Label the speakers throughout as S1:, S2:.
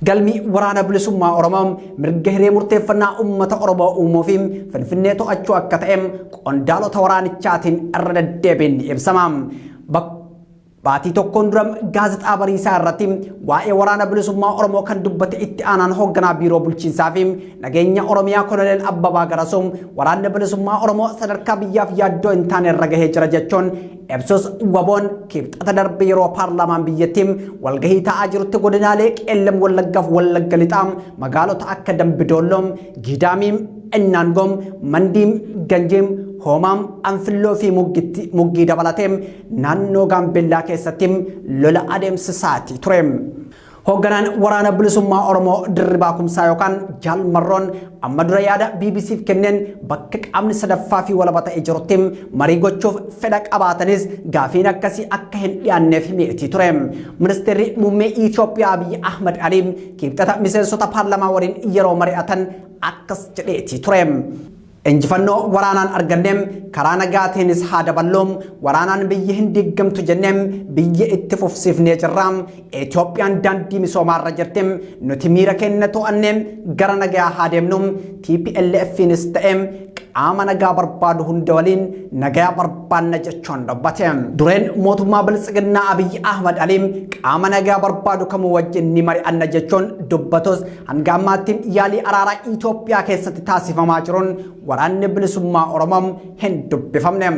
S1: galmi waraana bilisummaa Oromoo mirga hiree murteeffannaa uummata Oromoo uumuufi Finfinnee to'achuu akka ta'e qondaalota waraanichaatiin irra deddeebiin ibsama. Baatii tokkoon dura gaazexaa Bariisaa irratti waa'ee waraana bilisummaa Oromoo kan dubbate itti aanaan hoogganaa biiroo bulchiinsaa fi nageenya Oromiyaa Koloneel Abbabaa Garasuu waraanni bilisummaa Oromoo sadarkaa biyyaaf yaaddoo hin taane irra gahee jira jechuun ibsus waboon kibxata darbe yeroo paarlaamaan biyyattii walgahii ta'aa jirutti godinaalee Qeellam Wallaggaaf Wallagga Lixaa magaalota akka Dambidolloo, Gidaamii, Innaangoom, Mandiim, Ganjiim, Homaam, Anfilloo fi Muggii dabalatee naannoo Gaambeellaa keessatti lola adeemsisaati ture. Hoogganaan waraana bilisummaa Oromoo Dirribaa Kumsaa yookaan Jaal Marroon amma dura yaada BBCf kenneen bakka qaamni sadaffaa fi walaba ta'ee jirutti marii gochuuf fedha qabaatanis gaafiin akkasii akka hin dhiyaanneef himee ture. Ministeerri muummee Itoophiyaa Abiy Ahmad Ali kibxata miseensota paarlamaa waliin yeroo mari'atan akkas jedheeti ture. Injifannoo waraanaan arganneem karaa nagaatiinis haa daballoom waraanaan biyya hin diigamtu jenneem biyya itti fufsiifnee jirraam Itoophiyaan daandii misoomaarra jirtim nuti miira keenya to'anneem gara nagaa haa deemnuum TPLFinis ta'eem qaama nagaa barbaadu hunda waliin nagaa barbaanna jechuun dubbate. Dureen mootummaa Biltsiginnaa Abiy Ahmad Ali qaama nagaa barbaadu kamuu wajjin ni mari'anna jechuun dubbatus hanga ammaatti yaalii araaraa Itoophiyaa keessatti taasifamaa jiruun waraanni bilisummaa Oromoo hin dubbifamne.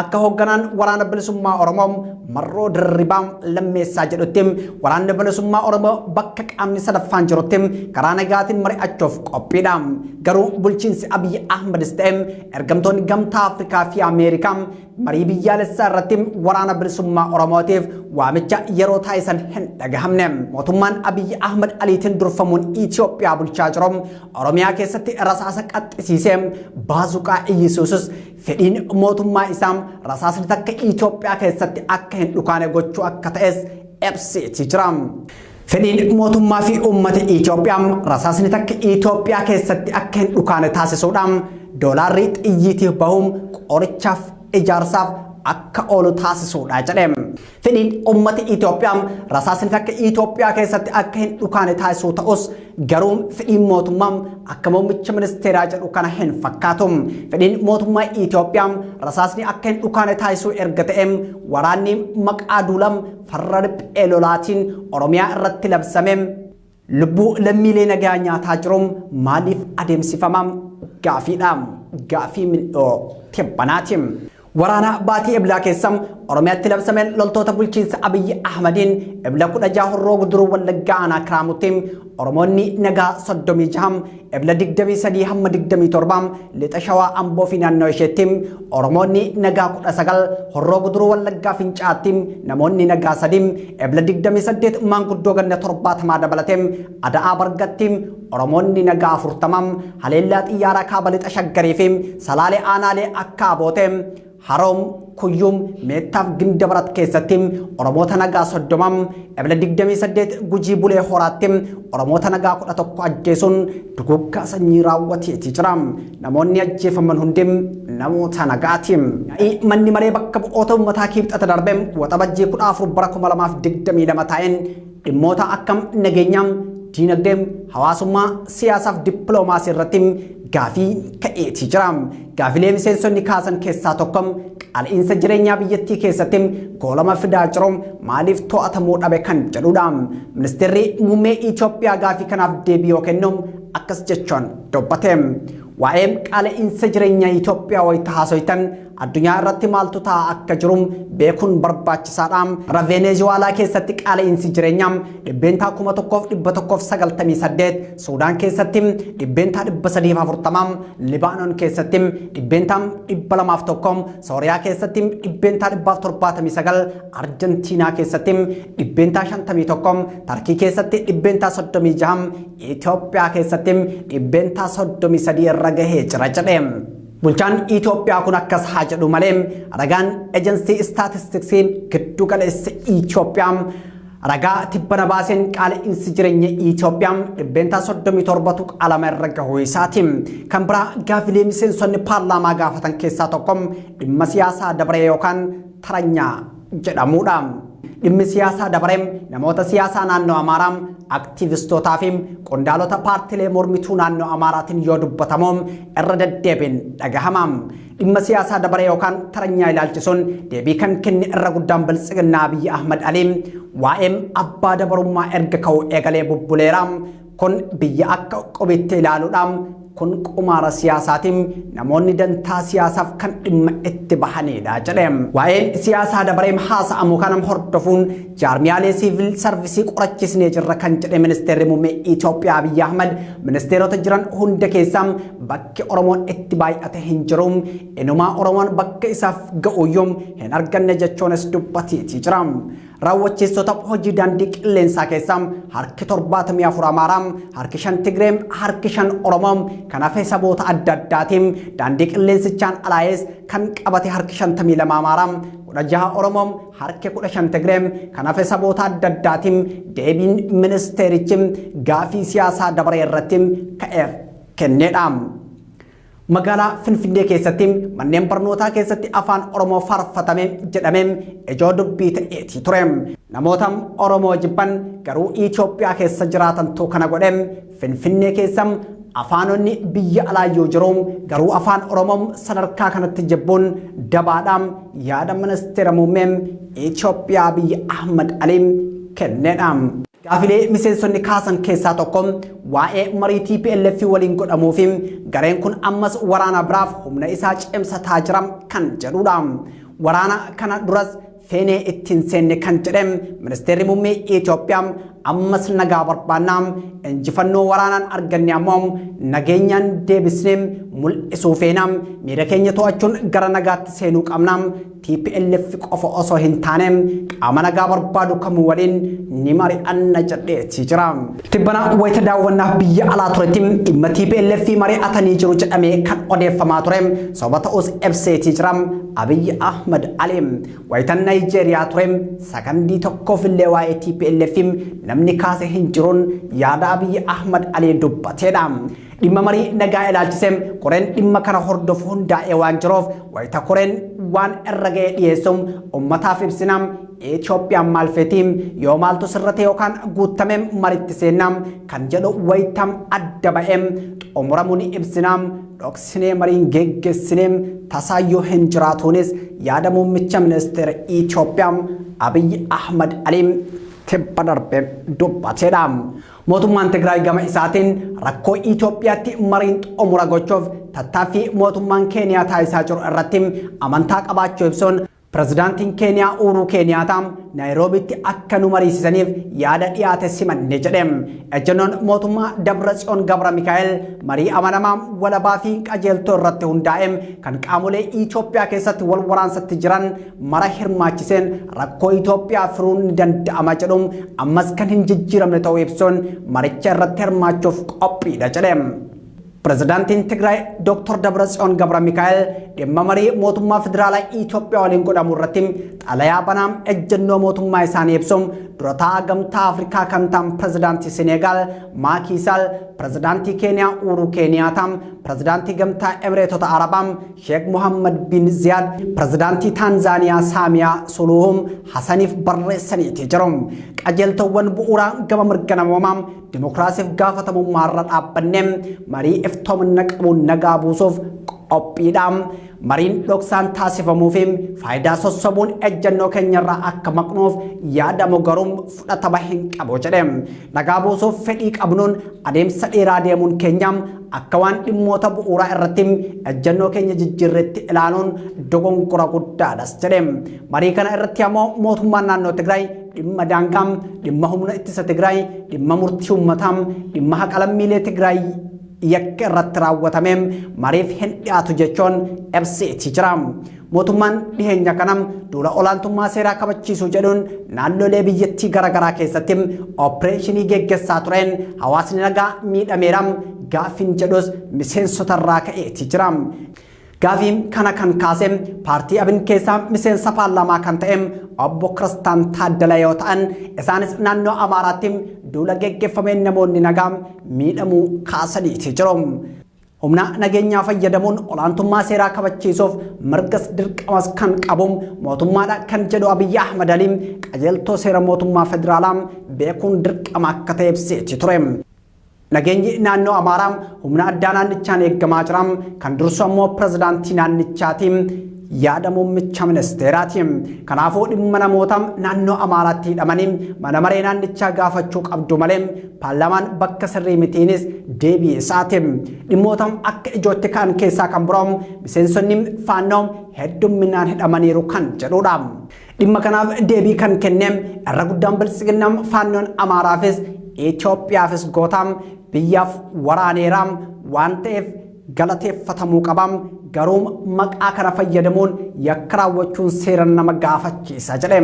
S1: Akka hoogganaan waraana bilisummaa Oromoo Marroo Dirribaa Lammeessaa jedhutti waraanni bilisummaa Oromoo bakka qaamni sadaffaan jirutti karaa nagaatiin mari'achuuf qophiidha. Garuu bulchiinsi Abiy Ahmadis ta'e ergamtoonni gamtaa Afrikaa fi Ameerikaa marii biyyaalessaa irratti waraana bilisummaa Oromootiif waamicha yeroo taasisan hin dhagahamne. Mootummaan Abiy Ahmad Aliitiin durfamuun Itoophiyaa bulchaa jiru Oromiyaa keessatti rasaasa qaxxisiisee baazuqaa iyyisuusus fedhiin mootummaa isaa rasaasni takka Itoophiyaa keessatti akka hin dhukaane gochuu akka ta'es ibseeti jira. Fedhiin mootummaa fi uummata Itoophiyaa rasaasni takka Itoophiyaa keessatti akka hin dhukaane taasisuudhaan doolaarri xiyyiitiif bahuun qorichaaf ijaarsaaf akka oolu taasisuudha jedhe. Fedhiin uummata Itoophiyaa rasaasni takka Itoophiyaa keessatti akka hin dhukaane taasisuu ta'us garuu fedhiin mootummaa akka muummicha ministeeraa jedhu kana hin fakkaatu. Fedhiin mootummaa Itoophiyaa rasaasni akka hin dhukaane taasisuu erga ta'e waraanni maqaa duulam farra riphee lolaatiin Oromiyaa irratti labsame lubbuu lammiilee nagaa nyaataa jiru maaliif adeemsifama gaafiidha. Gaafii mil'oo tibbanaati. Waraana baatii eblaa keessam Oromiyaatti labsameen loltoota bulchiinsa Abiy Ahmadiin ebla 16 horroo guduruu Wallaggaa aanaa Kiraamutti Oromoonni nagaa 36 ebla 23 hamma 27 lixa Shawaa Amboo fi naannoo isheetti Oromoonni nagaa 19 horroo guduruu Wallaggaa Fincaatti namoonni nagaa 3 ebla 28 maanguddoo ganna 70 dabalatee Ada'aa Bargatti Oromoonni nagaa 40 haleellaa xiyyaaraa kaaba lixa Shaggarii fi Salaalee aanaalee akka Abootee Haroom Kuyyum Meettaaf Gindabarat keessatti Oromoota nagaa 30 ebla 28 Gujii Bulee Horaatti Oromoota nagaa 11 ajjeesuun duguggaa sanyii raawwateeti jira. Namoonni ajjeefaman hundi namoota nagaati. Manni maree bakka bu'oota uummataa kibxata darbe waxabajjii 14 bara 2022 ta'een dhimmoota akkam nageenyaa diinagdee hawaasummaa siyaasaaf dippiloomaasii irratti gaafii ka'eeti jira. Gaafilee miseensonni kaasan keessaa tokko qaala'insa jireenyaa biyyattii keessatti goolama fidaa jiru maaliif to'atamuu dhabe kan jedhudha. Ministeerri muummee Itoophiyaa gaafii kanaaf deebii yoo kennu akkas jechuun dubbate. Waa'ee qaala'insa jireenyaa Itoophiyaa wayita haasoytan addunyaa irratti maaltu ta'aa akka jiru beekuun barbaachisaadha. Venezuelaa keessatti qaala'insi jireenyaa dhibbeentaa 1198, Suudaan keessatti dhibbeentaa 340, Libaanon keessatti dhibbeentaa 201, Sooriyaa keessatti dhibbeentaa 179, Arjentiinaa keessatti dhibbeentaa 51, Tarkii keessatti dhibbeentaa 36, Itoophiyaa keessatti dhibbeentaa 33 irra gahee jira jedhe. Bulchaan Itoophiyaa kun akkas haa jedhu malee ragaan eejensii staatistiksii giddu galeessa Itoophiyaa ragaa tibbana baaseen qaala'insi jireenya Itoophiyaa dhibbeentaa 37tu qalama irra gahuu isaati. Kan biraa gaafilee miseensonni paarlaamaa gaafatan keessaa tokko dhimma siyaasaa dabaree yookaan taranyaa jedhamudha. Dhimmi siyaasaa dabareem namoota siyaasaa naannoo Amaaraa aktiivistootaa fi qondaalota paartiilee mormituu naannoo Amaaraatiin yoo dubbatamu irra deddeebiin dhagahama. Dhimma siyaasaa dabaree yookaan taranyaa ilaalchisuun deebii kan kenne irra guddaan Biltsiginnaa Abiyyi Ahmad Aliin waa'ee abbaa dabarummaa erga ka'u eegalee bubbuleera. Kun biyya akka qobitti ilaaluudhaan kun qumaara siyaasaatiin namoonni dantaa siyaasaaf kan dhimma itti bahanidha jedhe. Waa'een siyaasaa dabareem haasa'amu kanam hordofuun jaarmiyaalee siivil sarvisii qorachiisnee jirra kan jedhe ministeerri muummee Itoophiyaa Abiyyi Ahmad ministeerota jiran hunda keessaa bakki Oromoon itti baay'ate hin jiru. Inumaa Oromoon bakka isaaf ga'uyyuu hin arganne jechuunis dubbateetii jira. Raawwachiistota hojii daandii qilleensaa keessaa harki 74 Amaaraa, harki 5 Tigreem, harki 5 Oromoo kan hafe saboota adda addaatiin daandii qilleensichaan alaayes kan qabate harki 52 Amaaraa, 16 Oromoo, harki 15 Tigreem kan hafe saboota adda addaatiin deebiin ministeerichi gaafii siyaasaa dabaree irratti ka'eef kennedha. Magaalaa Finfinnee keessatti manneen barnootaa keessatti afaan Oromoo faarfatame jedhamee ijoo dubbii ta'eetii ture. Namoota Oromoo jibban garuu Itoophiyaa keessa jiraatan kana godhe Finfinnee keessa afaanonni biyya alaa yoo jiru garuu afaan Oromoo sadarkaa kanatti jibbuun dabaadhaan yaada ministeera muummee Itoophiyaa Abiyyi Ahmad Aliin kennedha. Gaafilee miseensonni kaasan keessaa tokko waa'ee marii TPLF waliin godhamuu fi gareen kun ammas waraana biraaf humna isaa cimsataa jira kan jedhudha. Waraana kana duras feenee ittiin seenne kan jedhe ministeerri muummee Itoophiyaa ammas nagaa barbaannaa injifannoo waraanaan arganne ammoo nageenyaan deebisnee mul'isuu feena miira keenya to'achuun gara nagaatti seenuu qabna. TPLF qofa osoo hin taane qaama nagaa barbaadu kamuu waliin ni mari'anna jedheetii jira. Tibbana wayita daawwannaa biyya alaa turetti dhimma TPLF mari'atanii jiru jedhamee kan odeeffamaa ture sababa ta'us ibseetii jira. Abiyyi Ahmad Ali wayita Naayijeeriyaa ture sakandii tokkoof illee waa'ee TPLF namni kaase hin jiruun yaada Abiyyi Ahmad Ali dubbateedha. Dhimma marii nagaa ilaalchisee koreen dhimma kana hordofu hundaa'ee waan jiruuf wayita koreen waan irra ga'ee dhiyeessuun ummataaf ibsinam Itoophiyaan maal feetii yoo maaltu sirrate yookaan guutamee maritti seenam kan jedhu wayitam adda ba'eem xumuramuun ibsinam dhoksinee mariin geggeessineem tasaayyoo hin jiraatuunis yaada muummicha ministeera Itoophiyaa Abiyyi Ahmad Ali tibba darbe dubbateedha. Mootummaan Tigraay gama isaatiin rakkoo Itoophiyaatti mariin xumura gochuuf tattaaffii mootummaan Keeniyaa taasisaa jiru irratti amantaa qabaachuu ibsuun pirezidaantiin Keeniyaa Uhuru Keeniyaataa Naayiroobiitti akka nu mariisisaniif yaada dhiyaate simanne jedhe. Ejjennoon mootummaa Dabratsiyoon Gabra Mikaa'el marii amanamaa walabaa fi qajeeltoo irratti hundaa'e kan qaamolee Itoophiyaa keessatti wal waraansatti jiran mara hirmaachiseen rakkoo Itoophiyaa furuun ni danda'ama jedhuun ammas kan hin jijjiiramne ta'uu ibsuun maricha irratti hirmaachuuf qophiidha jedhe. Pirezidaantiin Tigraay Dr. Dabratsiyoon Gabra Mikaa'el dhimma marii mootummaa federaalaa Itoophiyaa waliin godhamu irratti xalayaa banaam ejjennoo mootummaa isaanii ibsuun durataa gamtaa Afrikaa kan ta'an pirezidaantii Senegaal Macky Sall, pirezidaantii Keeniyaa Uhuru Keeniyaataa, pirezidaantii gamtaa Emireetota Arabaa Sheek Mohammed bin Ziyad, pirezidaantii Taanzaaniyaa Saamiyaa Suluuhum Hasaniif barreessaniiti jiru. Qajeeltowwan bu'uuraa gama mirga namoomaa dimokiraasiif gaafatamummaa irra dhaabbanne marii iftoomina qabuun nagaa buusuuf qophiidha. Mariin dhoksaan taasifamuu fi faayidaa sossobuun ejjennoo keenyarraa akka maqnuuf yaadamu garuu fudhatama hin qabu jedhe. Nagaa buusuuf fedhii qabnuun adeemsa dheeraa deemuun keenya akka waan dhimmoota bu'uuraa irratti ejjennoo keenya jijjiirretti ilaaluun dogongora guddaadhas jedhe. Marii kana irratti ammoo mootummaan naannoo Tigraay dhimma daangaa, dhimma humna ittisa Tigraay, dhimma murtii uummataa, dhimma haqa lammiilee Tigraay yakka irratti raawwatame mariif hin dhiyaatu jechuun ibseetii jira. Mootummaan dhiheenya kanam duula olaantummaa seeraa kabachiisuu jedhuun naannolee biyyattii garaagaraa keessatti opereeshinii geggeessaa tureen hawaasni nagaa miidhameera gaafiin jedhus miseensotarraa ka'eetii jira. Gaafiin kana kan kaase paartii abin keessaa miseensa paarlaamaa kan ta'e obbo Kiristaan Taaddalaa yoo ta'an isaanis naannoo Amaaraatti duula geggeeffameen namoonni nagaa miidhamuu kaasaniiti jiru. humna nageenyaa fayyadamuun olaantummaa seeraa kabachiisuuf mirgas dirqamas kan qabuun mootummaadha kan jedhu Abiyyi Ahmad Aliin qajeeltoo seera mootummaa federaalaa beekuun dirqama akka ta'e ibseeti ture. Nageenyi naannoo Amaaraa humna addaa naannichaan eeggamaa jira kan dursu ammoo pirezidaantii naannichaatiin yaada muummicha ministeeraati. Kanaafuu dhimma namoota naannoo Amaaraatti hidhamanii mana maree naannichaa gaafachuu qabdu malee paarlaamaan bakka sirrii mitiinis deebii isaati. Dhimmoota akka ijootti kan keessaa kan biroo miseensonni faannoo heddumminaan hidhamaniiru kan jedhudha. Dhimma kanaaf deebii kan kenne irra guddaan bilisiginnaa faannoon Amaaraafis Itoophiyaafis gootaa biyyaaf waraaneera waan ta'eef galateeffatamuu qaba. Garuu maqaa kana fayyadamuun yakka raawwachuun seera nama gaafachiisa jedhe.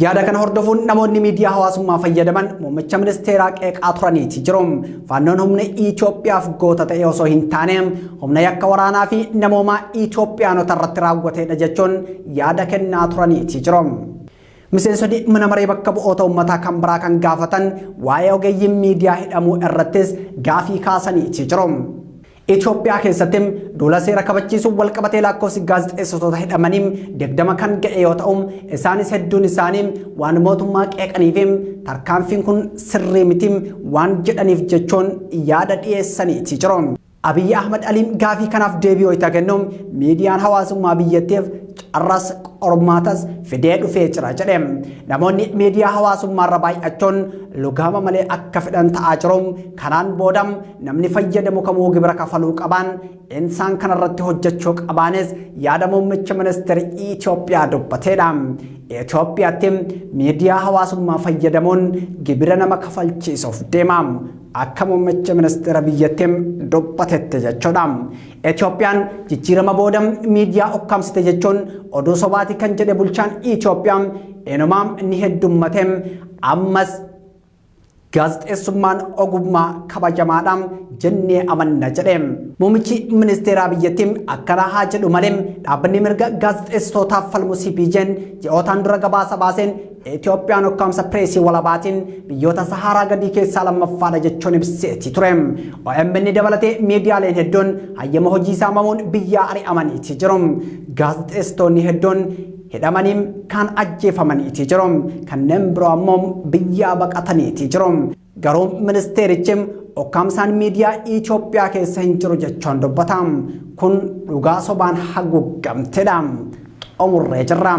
S1: Yaada kana hordofuun namoonni miidiyaa hawaasummaa fayyadaman muummicha ministeeraa qeeqaa turaniiti jiru. Faannoon humna Itoophiyaaf goota ta'e osoo hin taane humna yakka waraanaa fi namoomaa Itoophiyaanota irratti raawwateedha jechuun yaada kennaa turaniiti jiru. Miseensonni mana maree bakka bu'oota uummataa kan biraa kan gaafatan waa'ee ogeeyyiin miidiyaa hidhamuu irrattis gaafii kaasaniiti jiru. Itoophiyaa keessatti duula seera kabachiisuun walqabatee lakkoofsi gaazexeessitoota hidhamanii 20 kan ga'e yoo ta'u isaanis hedduun isaanii waan mootummaa qeeqaniif tarkaanfiin kun sirrii miti waan jedhaniif jechuun yaada dhiyeessaniiti jiru. Abiyyi Ahmad Aliin gaafii kanaaf deebii wayita kennu miidiyaan hawaasummaa biyyattiif carras qormaatas fidee dhufee jira jedhe. Namoonni miidiyaa hawaasummaa irra baay'achuun lugaama malee akka fedhan ta'aa jiru. Kanaan booda namni fayyadamu kamuu gibira kafaluu qaban insaan kanarratti hojjechuu qabaanis yaada muummicha ministeera Itoophiyaa dubbateedha. Itoophiyaatti miidiyaa hawaasummaa fayyadamuun gibira nama kafalchiisuuf deema. Akka muummicha ministeera biyyattiin dubbatetti jechuudha. Itoophiyaan jijjiirama booda miidiyaa ukkaamsite jechuun oduu sobaati kan jedhe bulchaan Itoophiyaa eenyumaam ni heddummate ammas gaazexeessummaan ogummaa kabajamaadha jennee amanna jedhe. Muummichi ministeeraa biyyattiin akkana haa jedhu malee dhaabbanni mirga gaazexeessitootaaf falmu CPJ'n ji'ootaan dura gabaasa baaseen Itoophiyaan ukkaamsa pireesii walabaatiin biyyoota Saharaa gadii keessaa lammaffaadha jechuun ibseeti ture. OMN dabalatee miidiyaaleen hedduun hayyama hojii saamamuun biyyaa ari'amaniiti jiru. Gaazexeessitoonni hedduun hidhamanii kan ajjeefamaniiti jiru. Kanneen biroo ammoo biyyaa baqataniiti jiru. Garuu ministeerichi ukkaamsaan miidiyaa Itoophiyaa keessa hin jiru jechuun dubbata. Kun dhugaa sobaan haguugamteedha. Xumurree jirra.